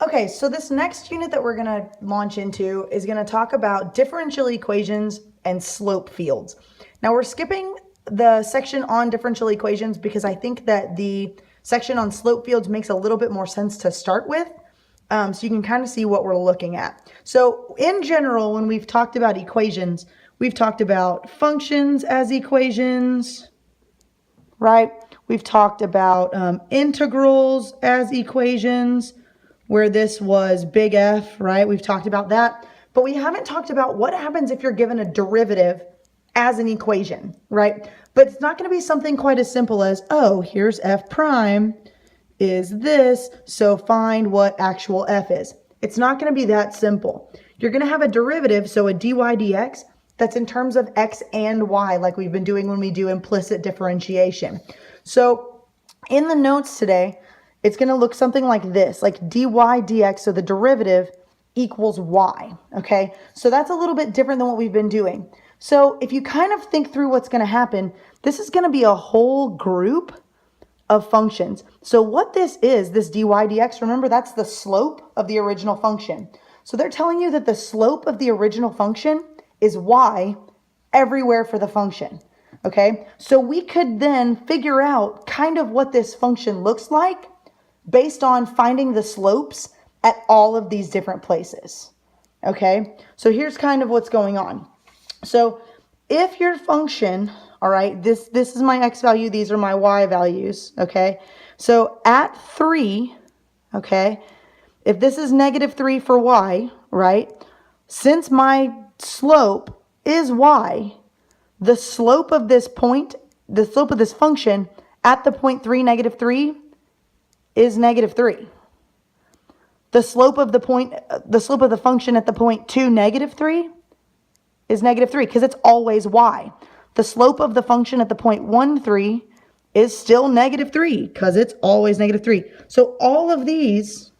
Okay, so this next unit that we're going to launch into is going to talk about differential equations and slope fields. Now we're skipping the section on differential equations because I think that the section on slope fields makes a little bit more sense to start with. So you can kind of see what we're looking at. So in general, when we've talked about equations, we've talked about functions as equations, right? We've talked about integrals as equations, where this was big F, right? We've talked about that, but we haven't talked about what happens if you're given a derivative as an equation, right? But it's not going to be something quite as simple as, oh, here's F prime is this, so find what actual F is. It's not going to be that simple. You're going to have a derivative, so a dy dx, that's in terms of x and y, like we've been doing when we do implicit differentiation. So in the notes today, it's going to look something like this, like dy dx, so the derivative equals y, okay? So that's a little bit different than what we've been doing. So if you kind of think through what's going to happen, this is going to be a whole group of functions. So what this is, this dy dx, remember that's the slope of the original function. So they're telling you that the slope of the original function is y everywhere for the function, okay? So we could then figure out kind of what this function looks like based on finding the slopes at all of these different places, okay? So here's kind of what's going on. So if your function, all right, this is my x value, these are my y values, okay? So at 3, okay, if this is -3 for y, right, since my slope is y, the slope of this point, the slope of this function at the point 3, -3, is -3. The slope of the function at the point 2, -3 is -3 because it's always y. The slope of the function at the point 1, 3 is still -3 because it's always -3. So all of these